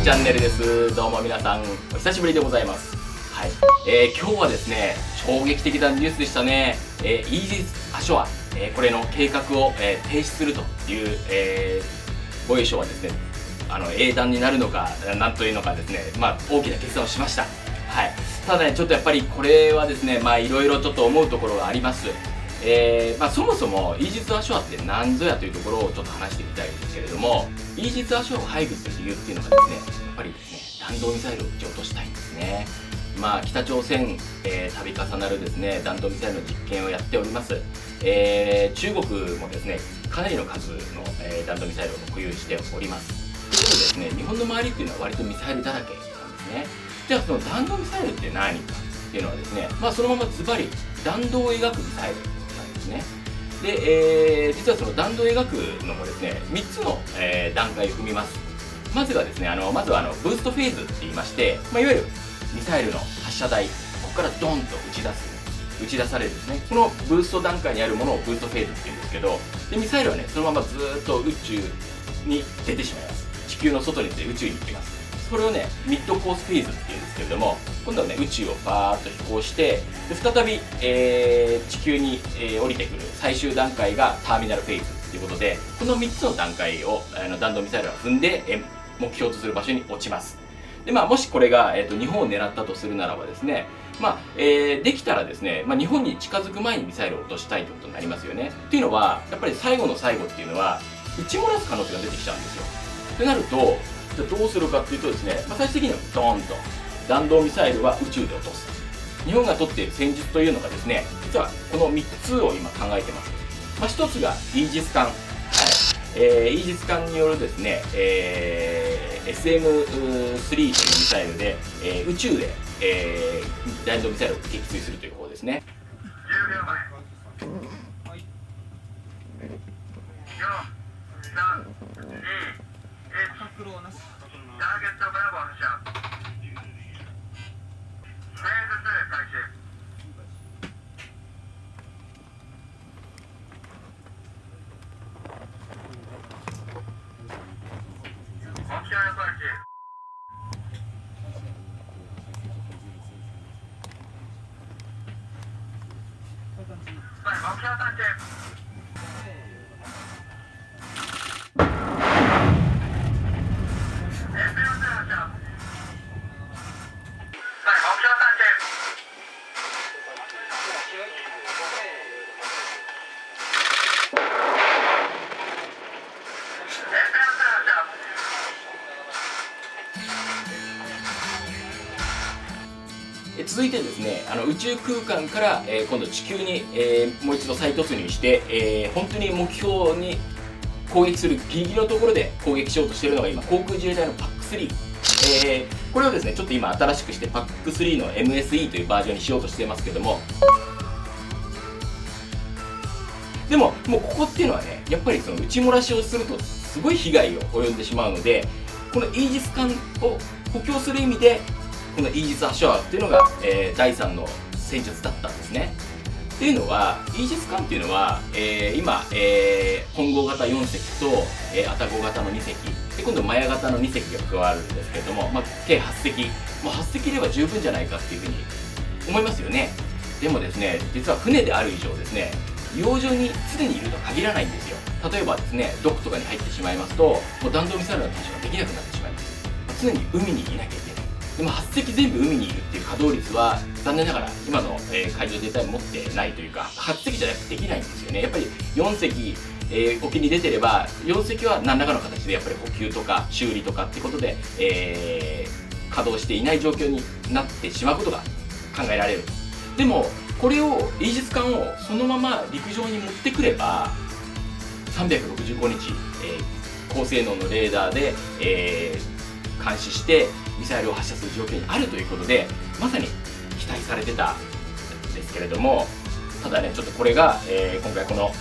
チャンネルです。どうも皆さんお久しぶりでございます。はい、今日はですね、衝撃的なニュースでしたね。イージス・アショア、これの計画を、停止するという、防衛省はですね、英断になるのかなんというのかですね、大きな決断をしました。はい、ただね、ちょっとやっぱりこれはですね、いろいろちょっと思うところがあります。そもそもイージス・アショアって何ぞやというところをちょっと話してみたいんですけれども、イージス・アショアを配備する理由っていうのがですね、やっぱりですね、弾道ミサイルを撃ち落としたいんですね。北朝鮮、度重なるですね、弾道ミサイルの実験をやっております。中国もですね、かなりの数の、弾道ミサイルを保有しております。ということでですね、日本の周りっていうのは割とミサイルだらけなんですね。じゃあその弾道ミサイルって何かっていうのはですね、そのままズバリ弾道を描くミサイルなんですね。で、実はその弾道を描くのもですね、3つの、段階を踏みます。まずはですね、まずはブーストフェーズって言いまして、いわゆるミサイルの発射台、ここからドンと打ち出されるですね、このブースト段階にあるものをブーストフェーズって言うんですけど、でミサイルはね、そのままずーっと宇宙に出てしまいます。地球の外に出て宇宙に行きます。それをね、ミッドコースフェーズっていうんですけれども、今度はね、宇宙をバーッと飛行して、で再び、地球に、降りてくる最終段階がターミナルフェーズということで、この3つの段階を弾道ミサイルは踏んで、目標とする場所に落ちます。でもしこれが、日本を狙ったとするならばですね、できたらですね、日本に近づく前にミサイルを落としたいということになりますよね。っていうのは、やっぱり最後の最後っていうのは、撃ち漏らす可能性が出てきちゃうんですよ。ってなると、じゃあどうするかっていうとですね、最終的にはドーンと弾道ミサイルは宇宙で落とす。日本が取っている戦術というのがですね、実はこの3つを今考えてます。1つがイージス艦。イージス艦によるですね、SM3 というミサイルで、宇宙で、弾道ミサイルを撃墜するという方ですね。10秒前。4、3、2、1。ターゲットブラボー発射。フェーズ2開始。目標予想位置。目標探知。続いてですね、宇宙空間から、今度地球に、もう一度再突入して、本当に目標に攻撃するギリギリのところで攻撃しようとしているのが今、航空自衛隊の PAC3、これをですね、ちょっと今新しくして PAC3 の MSE というバージョンにしようとしていますけども、でももうここっていうのはね、やっぱりその撃ち漏らしをするとすごい被害を及んでしまうので、このイージス艦を補強する意味でこのイージス・アショアっていうのが、第3の戦術だったんですね。っていうのは、イージス艦っていうのは、今、本郷型4隻と、アタゴ型の2隻で、今度マヤ型の2隻が加わるんですけれども、計8隻、8隻いれば十分じゃないかっていうふうに思いますよね。でもですね、実は船である以上ですね、洋上に常にいるとは限らないんですよ。例えばですね、ドックとかに入ってしまいますと、もう弾道ミサイルの対処ができなくなってしまいます。常に海にいなきゃいけない。でも8隻全部海にいるっていう稼働率は残念ながら今の、海上自衛隊持ってないというか、8隻じゃなくてできないんですよね。やっぱり4隻、沖に出てれば4隻は何らかの形でやっぱり補給とか修理とかってことで、稼働していない状況になってしまうことが考えられる。でもこれをイージス艦をそのまま陸上に持ってくれば365日、高性能のレーダーで、監視してミサイルを発射する状況にあるということで、まさに期待されてたんですけれども、ただね、ちょっとこれが、今回この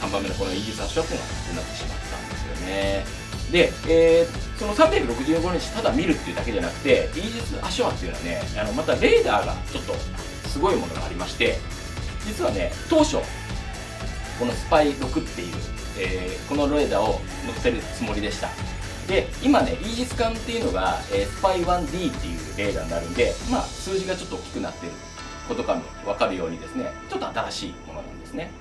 3番目のこのイージス・アショアっていうのがなくなってしまったんですよね。で、その365日ただ見るっていうだけじゃなくて、イージス・アショアっていうのはね、またレーダーがちょっとすごいものがありまして、実はね、当初このスパイ6っていう、このレーダーを載せるつもりでした。で今ねイージス艦っていうのが、スパイ 1D っていうレーダーになるんで、まあ数字がちょっと大きくなってることからも分かるようにですね、ちょっと新しいものなんですね。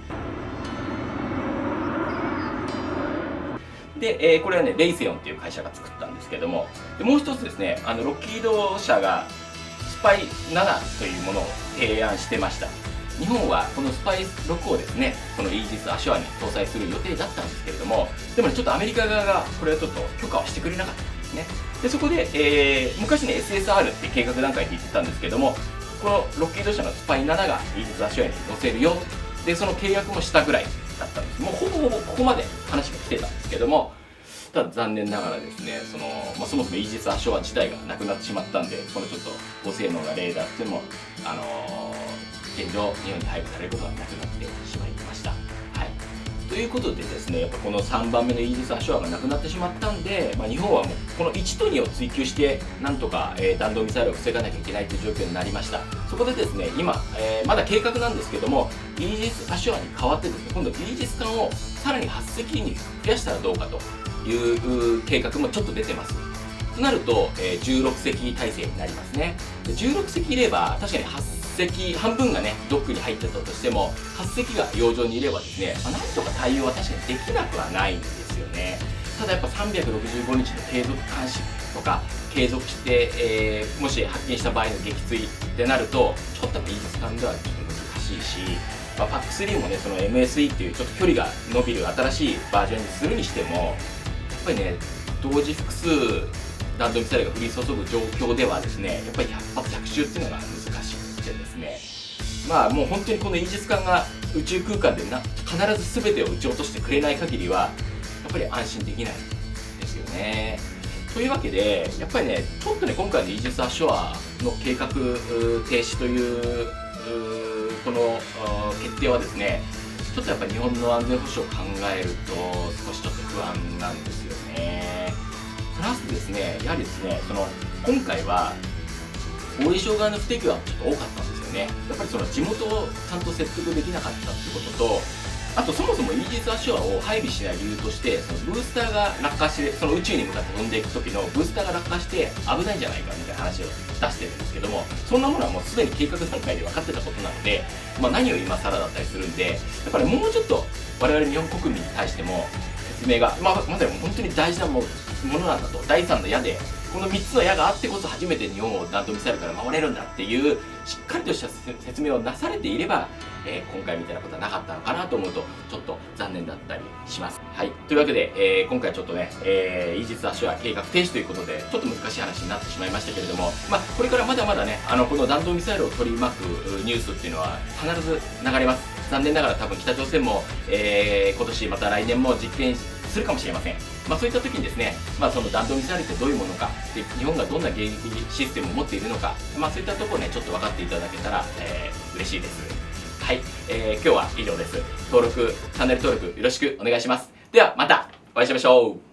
で、これはねレイセオンっていう会社が作ったんですけども、でもう一つですね、ロッキード社がスパイ7というものを提案してました。日本はこのスパイ6をですね、このイージス・アショアに搭載する予定だったんですけれども、でもねちょっとアメリカ側がこれをちょっと許可をしてくれなかったんですね。でそこで、昔ね SSR って計画段階で言ってたんですけども、このロッキード社のスパイ7がイージス・アショアに載せるよ、でその契約もしたぐらいだったんです。もうほぼほぼここまで話が来てたんですけども、ただ残念ながらですね、そもそもイージス・アショア自体がなくなってしまったんで、このちょっと高性能なレーダーっていうのも現状日本に配備されることはなくなってしまいました。はい、ということでですね、やっぱこの3番目のイージス・アショアがなくなってしまったんで、日本はもうこの1と2を追求してなんとか、弾道ミサイルを防がなきゃいけないという状況になりました。そこでですね今、まだ計画なんですけども、イージス・アショアに代わってですね、今度イージス艦をさらに8隻に増やしたらどうかという計画もちょっと出てます。となると、16隻体制になりますね。で16隻いれば確かに8隻半分がねドックに入ってたとしても、8隻が洋上にいればですね、なんとか対応は確かにできなくはないんですよね。ただやっぱ365日の継続監視とか継続して、もし発見した場合の撃墜ってなるとちょっとイージス艦ではちょっと難しいし、PAC3 もねその MSE っていうちょっと距離が伸びる新しいバージョンにするにしても、やっぱりね同時複数弾道ミサイルが降り注ぐ状況ではですね、やっぱり100発100中っていうのが難しくてですね、もう本当にこのイージス艦が宇宙空間で必ず全てを撃ち落としてくれない限りはやっぱり安心できないですよね。というわけでやっぱりねちょっとね今回のイージス・アショアの計画停止というこの決定はですね、ちょっとやっぱり日本の安全保障を考えると少しちょっと不安なんですよね。プラスですね、やはりですね、今回は防衛省側の不手際はちょっと多かったんですよね。やっぱり地元をちゃんと説得できなかったってことと、あとそもそもイージス・アショアを配備しない理由として、ブースターが落下して、宇宙に向かって飛んでいく時のブースターが落下して危ないんじゃないかみたいな話を出してるんですけども、そんなものはもうすでに計画段階で分かってたことなので、何を今更だったりするんで、やっぱりもうちょっと我々日本国民に対しても説明が、まさに本当に大事なものなんだと、第3の矢でこの3つの矢があってこそ初めて日本を弾道ミサイルから守れるんだっていうしっかりとした説明をなされていれば、今回みたいなことはなかったのかなと思うとちょっと残念だったりします。はい、というわけで、今回ちょっとね、イージス・アショア計画停止ということでちょっと難しい話になってしまいましたけれども、これからまだまだねこの弾道ミサイルを取り巻くニュースっていうのは必ず流れます。残念ながら多分北朝鮮も、今年また来年も実験するかもしれません。そういった時にですね、その弾道ミサイルってどういうものか、で日本がどんな迎撃システムを持っているのか、そういったところをねちょっと分かっていただけたら、嬉しいです。はい、今日は以上です。チャンネル登録よろしくお願いします。ではまたお会いしましょう。